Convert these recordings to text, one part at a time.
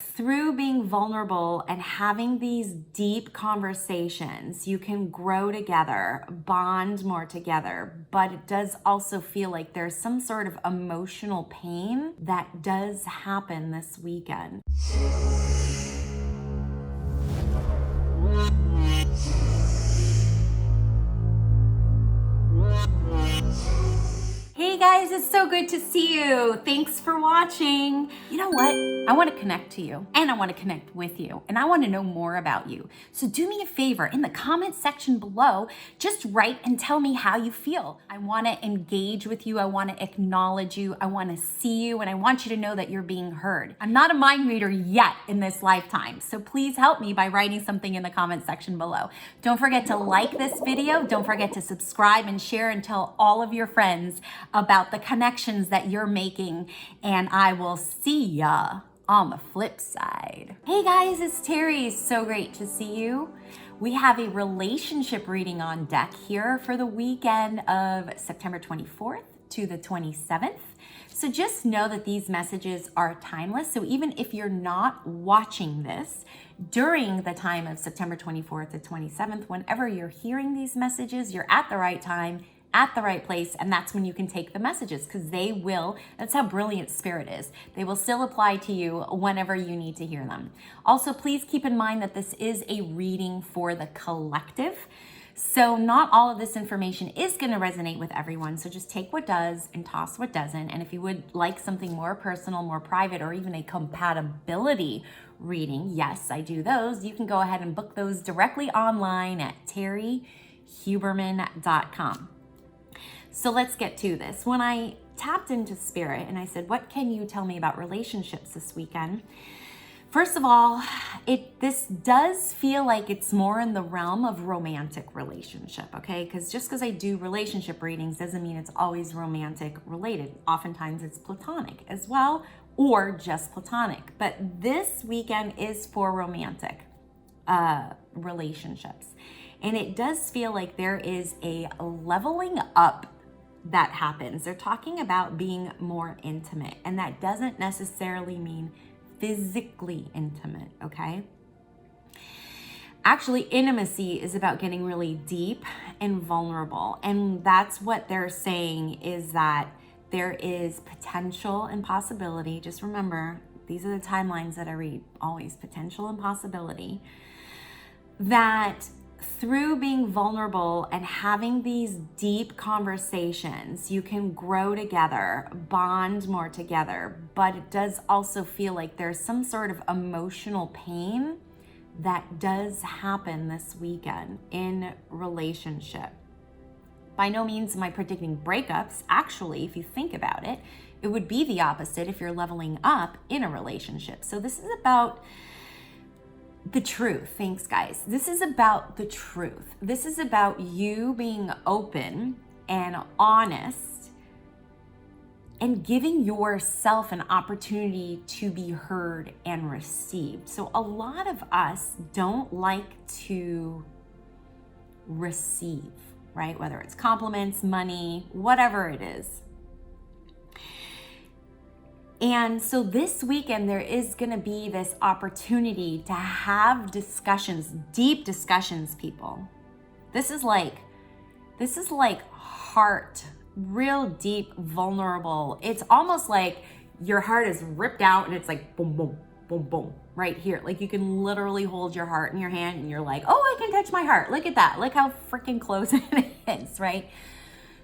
Through being vulnerable and having these deep conversations, you can grow together, bond more together, but it does also feel like there's some sort of emotional pain that does happen this weekend. Hey guys, it's so good to see you. Thanks for watching. You know what? I want to connect to you and I want to connect with you and I want to know more about you. So do me a favor in the comment section below, just write and tell me how you feel. I want to engage with you. I want to acknowledge you. I want to see you and I want you to know that you're being heard. I'm not a mind reader yet in this lifetime. So please help me by writing something in the comment section below. Don't forget to like this video. Don't forget to subscribe and share and tell all of your friends about the connections that you're making, and I will see ya on the flip side. Hey guys, it's Terry. So great to see you. We have a relationship reading on deck here for the weekend of September 24th to the 27th. So just know that these messages are timeless. So even if you're not watching this during the time of September 24th to 27th, whenever you're hearing these messages, you're at the right time, at the right place, and that's when you can take the messages because they will, that's how brilliant spirit is. They will still apply to you whenever you need to hear them. Also, please keep in mind that this is a reading for the collective. So not all of this information is going to resonate with everyone. So just take what does and toss what doesn't. And if you would like something more personal, more private, or even a compatibility reading, yes, I do those. You can go ahead and book those directly online at terryhuberman.com. So let's get to this. When I tapped into spirit and I said, what can you tell me about relationships this weekend? First of all, this does feel like it's more in the realm of romantic relationship, okay? Because just because I do relationship readings doesn't mean it's always romantic related. Oftentimes it's platonic as well, or just platonic. But this weekend is for romantic relationships. And it does feel like there is a leveling up that happens. They're talking about being more intimate, and that doesn't necessarily mean physically intimate, okay? Actually, intimacy is about getting really deep and vulnerable, and that's what they're saying is that there is potential and possibility. Just remember, these are the timelines that I read, always potential and possibility, that through being vulnerable and having these deep conversations, you can grow together, bond more together, but it does also feel like there's some sort of emotional pain that does happen this weekend in relationship. By no means am I predicting breakups. Actually, if you think about it, it would be the opposite if you're leveling up in a relationship. So this is about the truth. Thanks, guys. This is about the truth. This is about you being open and honest and giving yourself an opportunity to be heard and received. So a lot of us don't like to receive, right? Whether it's compliments, money, whatever it is. And so this weekend, there is going to be this opportunity to have discussions, deep discussions, people. This is like heart, real deep, vulnerable. It's almost like your heart is ripped out and it's like boom, boom, boom, boom, right here. Like you can literally hold your heart in your hand and you're like, oh, I can touch my heart. Look at that. Look how freaking close it is, right?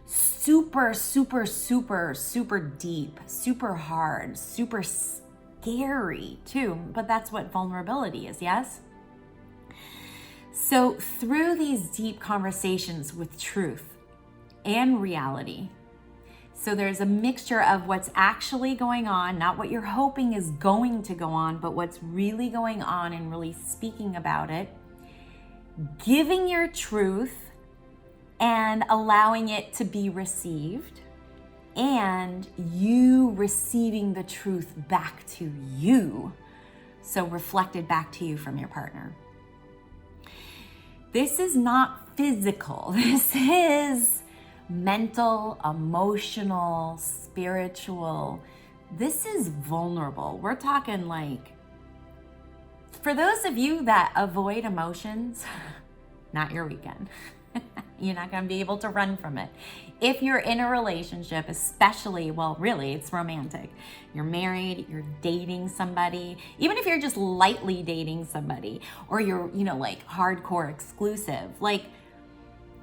Super, super, super, super deep, super hard, super scary too. But that's what vulnerability is, yes? So through these deep conversations with truth and reality, so there's a mixture of what's actually going on, not what you're hoping is going to go on, but what's really going on and really speaking about it, giving your truth, and allowing it to be received, and you receiving the truth back to you, so reflected back to you from your partner. This is not physical. This is mental, emotional, spiritual. This is vulnerable. We're talking like For those of you that avoid emotions, not your weekend. You're not going to be able to run from it. If you're in a relationship, especially, well, really, it's romantic. You're married, you're dating somebody, even if you're just lightly dating somebody, or you're, like hardcore exclusive, like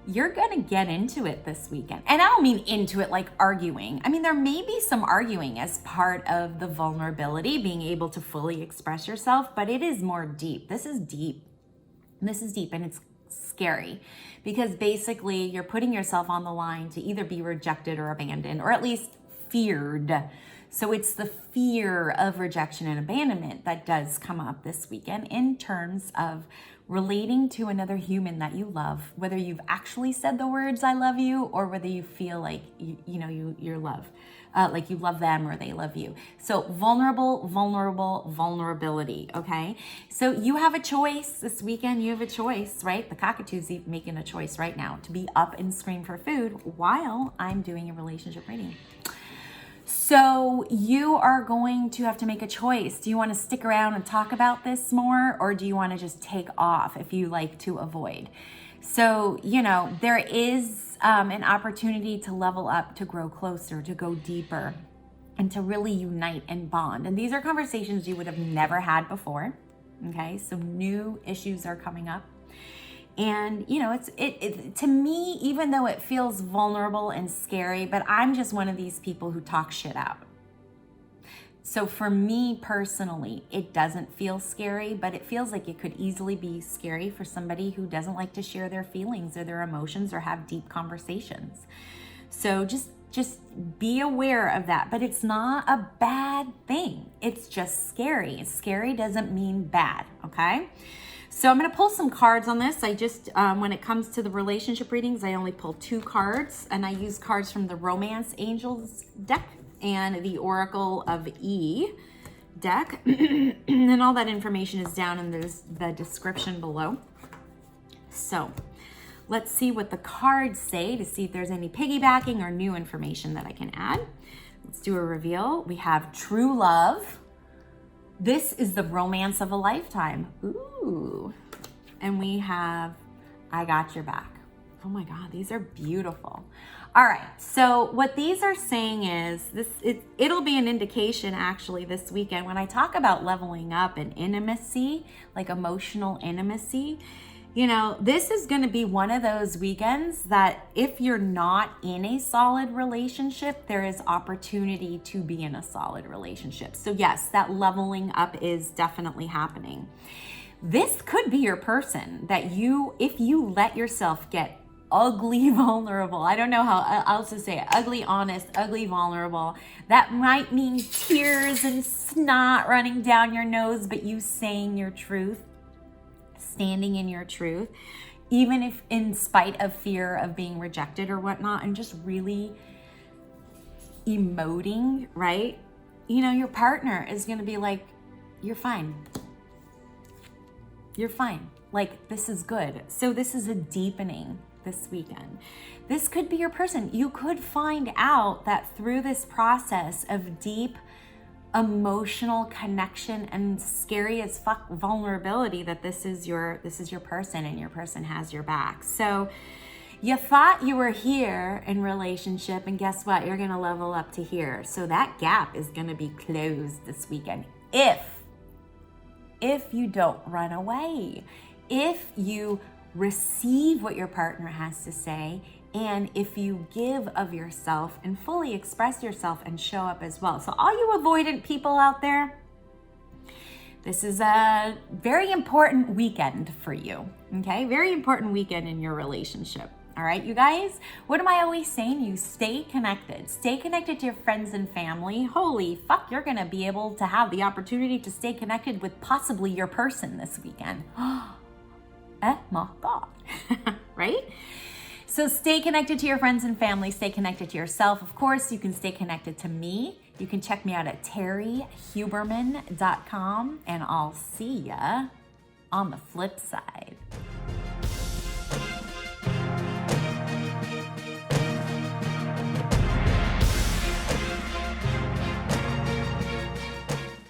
you're going to get into it this weekend. And I don't mean into it like arguing. I mean, there may be some arguing as part of the vulnerability, being able to fully express yourself, but it is more deep. This is deep. This is deep, and it's scary because basically you're putting yourself on the line to either be rejected or abandoned, or at least feared. So it's the fear of rejection and abandonment that does come up this weekend in terms of relating to another human that you love, whether you've actually said the words "I love you" or whether you feel like you're love, like you love them or they love you. So vulnerability. Okay, so you have a choice this weekend. You have a choice, right? The cockatoo's even making a choice right now to be up and scream for food while I'm doing a relationship reading. So you are going to have to make a choice. Do you want to stick around and talk about this more, or do you want to just take off if you like to avoid? So, there is an opportunity to level up, to grow closer, to go deeper, and to really unite and bond. And these are conversations you would have never had before. Okay, so new issues are coming up. And, it to me, even though it feels vulnerable and scary, but I'm just one of these people who talk shit out. So for me personally, it doesn't feel scary, but it feels like it could easily be scary for somebody who doesn't like to share their feelings or their emotions or have deep conversations. So just be aware of that, but it's not a bad thing. It's just scary. Scary doesn't mean bad, okay? So I'm going to pull some cards on this. I just, when it comes to the relationship readings, I only pull 2 cards, and I use cards from the Romance Angels deck and the Oracle of E deck. And all that information is down in the description below. So let's see what the cards say to see if there's any piggybacking or new information that I can add. Let's do a reveal. We have true love. This is the romance of a lifetime. Ooh. And we have, I got your back. Oh my God, these are beautiful. All right, so what these are saying is, it'll be an indication actually this weekend when I talk about leveling up and intimacy, like emotional intimacy. This is going to be one of those weekends that if you're not in a solid relationship, there is opportunity to be in a solid relationship. So yes, that leveling up is definitely happening. This could be your person that if you let yourself get ugly vulnerable, I don't know how else to say it, ugly honest, ugly vulnerable, that might mean tears and snot running down your nose, but you saying your truth, standing in your truth, even if in spite of fear of being rejected or whatnot, and just really emoting, right? Your partner is going to be like, you're fine. You're fine. Like, this is good. So this is a deepening this weekend. This could be your person. You could find out that through this process of deep emotional connection and scary as fuck vulnerability, that this is your person, and your person has your back. So you thought you were here in relationship, and guess what? You're gonna level up to here. So that gap is gonna be closed this weekend. If you don't run away, if you receive what your partner has to say, and if you give of yourself and fully express yourself and show up as well. So all you avoidant people out there, this is a very important weekend for you, okay? Very important weekend in your relationship. All right, you guys, what am I always saying? You stay connected. Stay connected to your friends and family. Holy fuck, you're gonna be able to have the opportunity to stay connected with possibly your person this weekend. Oh my God, right? So stay connected to your friends and family. Stay connected to yourself. Of course, you can stay connected to me. You can check me out at terryhuberman.com, and I'll see ya on the flip side.